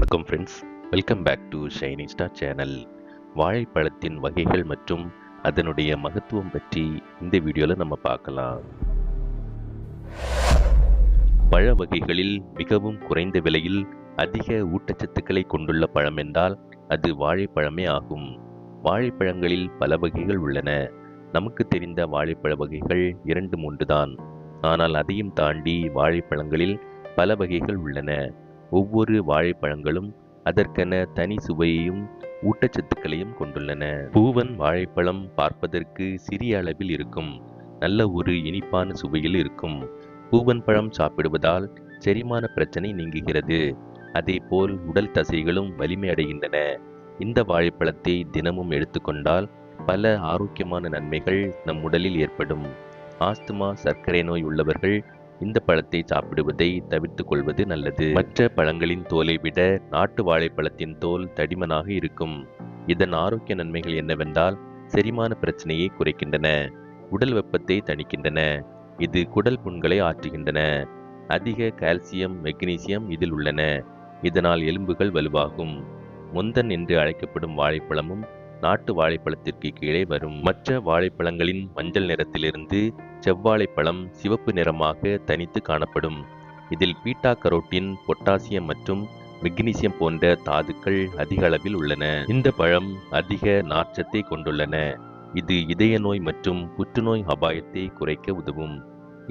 வணக்கம் friends, welcome back to shining star channel. வாழைப்பழத்தின் வகைகள் மற்றும் அதனுடைய மகத்துவம் பற்றி இந்த வீடியோவில் நம்ம பார்க்கலாம். பழ வகைகளில் மிகவும் குறைந்த விலையில் அதிக ஊட்டச்சத்துக்களை கொண்டுள்ள பழம் என்றால் அது வாழைப்பழமே ஆகும். வாழைப்பழங்களில் பல வகைகள் உள்ளன. நமக்கு தெரிந்த வாழைப்பழ வகைகள் 2-3 தான். ஆனால் அதையும் தாண்டி வாழைப்பழங்களில் பல வகைகள் உள்ளன. ஒவ்வொரு வாழைப்பழங்களும் அதற்கென தனி சுவையையும் ஊட்டச்சத்துக்களையும் கொண்டுள்ளன. பூவன் வாழைப்பழம் பார்ப்பதற்கு சிறிய அளவில் இருக்கும். நல்ல ஒரு இனிப்பான சுவையில் இருக்கும். பூவன் பழம் சாப்பிடுவதால் செரிமான பிரச்சனை நீங்குகிறது. அதேபோல் உடல் தசைகளும் வலிமை அடைகின்றன. இந்த வாழைப்பழத்தை தினமும் எடுத்துக்கொண்டால் பல ஆரோக்கியமான நன்மைகள் நம் உடலில் ஏற்படும். ஆஸ்துமா, சர்க்கரை நோய் உள்ளவர்கள் இந்த பழத்தை சாப்பிடுவதை தவிர்த்துக் கொள்வது நல்லது. மற்ற பழங்களின் தோலை விட நாட்டு வாழைப்பழத்தின் தோல் தடிமனாக இருக்கும். இதன் ஆரோக்கிய நன்மைகள் என்னவென்றால் செரிமான பிரச்சனையை குறைக்கின்றன, உடல் வெப்பத்தை தணிக்கின்றன, இது குடல் புண்களை ஆற்றுகின்றன. அதிக கால்சியம், மெக்னீசியம் இதில் உள்ளன. இதனால் எலும்புகள் வலுவாகும். முந்தன் என்று அழைக்கப்படும் வாழைப்பழமும் நாட்டு வாழைப்பழத்திற்கு கீழே வரும். மற்ற வாழைப்பழங்களின் மஞ்சள் நிறத்திலிருந்து செவ்வாழைப்பழம் சிவப்பு நிறமாக தனித்து காணப்படும். இதில் பீட்டா கரோட்டின், பொட்டாசியம் மற்றும் மெக்னீசியம் போன்ற தாதுக்கள் அதிக அளவில் உள்ளன. இந்த பழம் அதிக நார்ச்சத்தை கொண்டுள்ளன. இது இதய நோய் மற்றும் புற்றுநோய் அபாயத்தை குறைக்க உதவும்.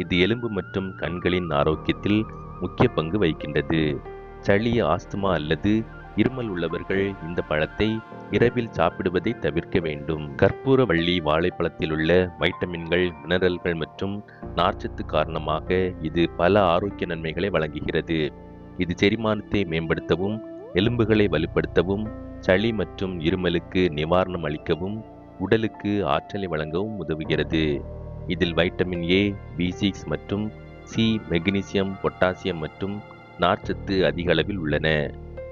இது எலும்பு மற்றும் கண்களின் ஆரோக்கியத்தில் முக்கிய பங்கு வகிக்கின்றது. சளி, ஆஸ்துமா அல்லது இருமல் உள்ளவர்கள் இந்த பழத்தை இரவில் சாப்பிடுவதை தவிர்க்க வேண்டும். கற்பூரவள்ளி வாழைப்பழத்தில் உள்ள வைட்டமின்கள், மினரல்கள் மற்றும் நார்ச்சத்து காரணமாக இது பல ஆரோக்கிய நன்மைகளை வழங்குகிறது. இது செரிமானத்தை மேம்படுத்தவும், எலும்புகளை வலுப்படுத்தவும், சளி மற்றும் இருமலுக்கு நிவாரணம் அளிக்கவும், உடலுக்கு ஆற்றலை வழங்கவும் உதவுகிறது. இதில் வைட்டமின் ஏ, B6 மற்றும் சி, மெக்னீசியம், பொட்டாசியம் மற்றும் நார்ச்சத்து அதிக அளவில் உள்ளன.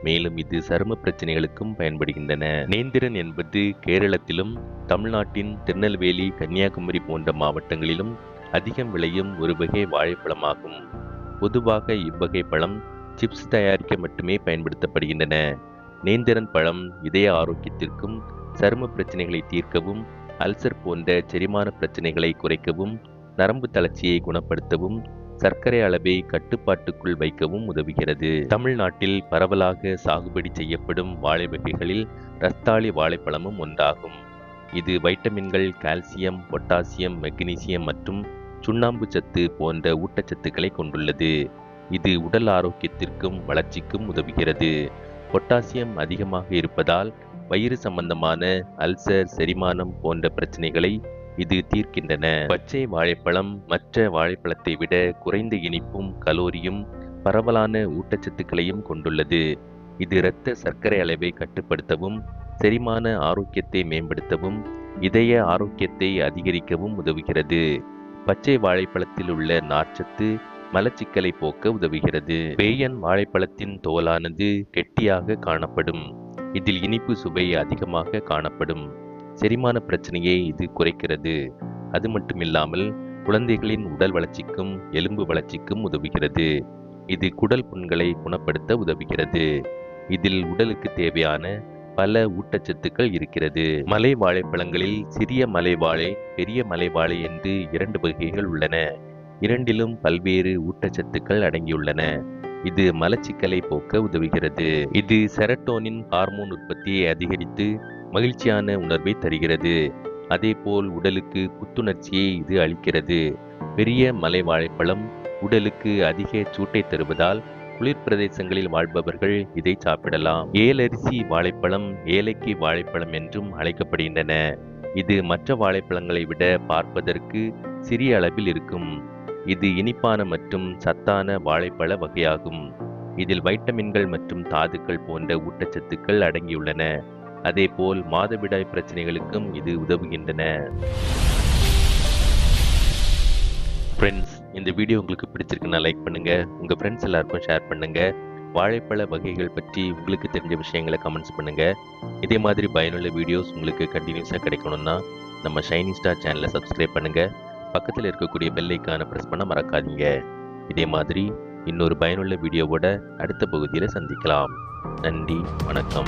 மேலும் இது சரும பிரச்சனைகளுக்கும் பயன்படுகின்றன. நேந்திரன் என்பது கேரளத்திலும் தமிழ்நாட்டின் திருநெல்வேலி, கன்னியாகுமரி போன்ற மாவட்டங்களிலும் அதிகம் விளையும் ஒரு வகை வாழைப்பழமாகும். பொதுவாக இவ்வகை பழம் சிப்ஸ் தயாரிக்க மட்டுமே பயன்படுத்தப்படுகின்றன. நேந்திரன் பழம் இதய ஆரோக்கியத்திற்கும், சரும பிரச்சனைகளை தீர்க்கவும், அல்சர் போன்ற செரிமான பிரச்சனைகளை குறைக்கவும், நரம்பு தளர்ச்சியை குணப்படுத்தவும், சர்க்கரை அளவை கட்டுப்பாட்டுக்குள் வைக்கவும் உதவுகிறது. தமிழ்நாட்டில் பரவலாக சாகுபடி செய்யப்படும் வாழை வகைகளில் ரஸ்தாளி வாழைப்பழமும் ஒன்றாகும். இது வைட்டமின்கள், கால்சியம், பொட்டாசியம், மெக்னீசியம் மற்றும் சுண்ணாம்பு சத்து போன்ற ஊட்டச்சத்துக்களை கொண்டுள்ளது. இது உடல் ஆரோக்கியத்திற்கும் வளர்ச்சிக்கும் உதவுகிறது. பொட்டாசியம் அதிகமாக இருப்பதால் வயிறு சம்பந்தமான அல்சர், செரிமானம் போன்ற பிரச்சனைகளை இது தீர்க்கின்றன. பச்சை வாழைப்பழம் மற்ற வாழைப்பழத்தை விட குறைந்த இனிப்பும், கலோரியும், பரவலான ஊட்டச்சத்துக்களையும் கொண்டுள்ளது. இது இரத்த சர்க்கரை அளவை கட்டுப்படுத்தவும், செரிமான ஆரோக்கியத்தை மேம்படுத்தவும், இதய ஆரோக்கியத்தை அதிகரிக்கவும் உதவுகிறது. பச்சை வாழைப்பழத்தில் உள்ள நார்ச்சத்து மலச்சிக்கலை போக்க உதவுகிறது. பேயன் வாழைப்பழத்தின் தோலானது கெட்டியாக காணப்படும். இதில் இனிப்பு சுவை அதிகமாக காணப்படும். செரிமான பிரச்சனையை இது குறைக்கிறது. அது மட்டுமில்லாமல் குழந்தைகளின் உடல் வளர்ச்சிக்கும், எலும்பு வளர்ச்சிக்கும் உதவுகிறது. இது குடல் புண்களை குணப்படுத்த உதவுகிறது. இதில் உடலுக்கு தேவையான பல ஊட்டச்சத்துக்கள் இருக்கிறது. மலை வாழைப்பழங்களில் சிறிய மலை வாழை, பெரிய மலை வாழை என்று 2 வகைகள் உள்ளன. இரண்டிலும் பல்வேறு ஊட்டச்சத்துக்கள் அடங்கியுள்ளன. இது மலச்சிக்கலை போக்க உதவுகிறது. இது செரட்டோனின் ஹார்மோன் உற்பத்தியை அதிகரித்து மகிழ்ச்சியான உணர்வை தருகிறது. அதேபோல் உடலுக்கு புத்துணர்ச்சியை இது அளிக்கிறது. பெரிய மலை வாழைப்பழம் உடலுக்கு அதிக சூட்டை தருவதால் குளிர் பிரதேசங்களில் வாழ்பவர்கள் இதை சாப்பிடலாம். ஏலரிசி வாழைப்பழம், ஏலக்கி வாழைப்பழம் என்றும் அழைக்கப்படுகின்றன. இது மற்ற வாழைப்பழங்களை விட பார்ப்பதற்கு சிறிய அளவில் இருக்கும். இது இனிப்பான மற்றும் சத்தான வாழைப்பழ வகையாகும். இதில் வைட்டமின்கள் மற்றும் தாதுக்கள் போன்ற ஊட்டச்சத்துக்கள் அடங்கியுள்ளன. அதேபோல் மாதவிடாய் பிரச்சனைகளுக்கும் இது உதவுகின்றன. ஃப்ரெண்ட்ஸ், இந்த வீடியோ உங்களுக்கு பிடிச்சிருக்குன்னா லைக் பண்ணுங்க, உங்க ஃப்ரெண்ட்ஸ் எல்லாருக்கும் ஷேர் பண்ணுங்க. வாழைப்பழ வகைகள் பற்றி உங்களுக்கு தெரிஞ்ச விஷயங்களை கமெண்ட்ஸ் பண்ணுங்க. இதே மாதிரி பயனுள்ள வீடியோஸ் உங்களுக்கு கண்டினியூஸாக கிடைக்கணும்னா நம்ம ஷைனிங் ஸ்டார் சேனலை சப்ஸ்கிரைப் பண்ணுங்க. பக்கத்தில் இருக்கக்கூடிய பெல் ஐக்கானை பிரஸ் பண்ண மறக்காதீங்க. இதே மாதிரி இன்னொரு பயனுள்ள வீடியோவோட அடுத்த பகுதியில் சந்திக்கலாம். நன்றி, வணக்கம்.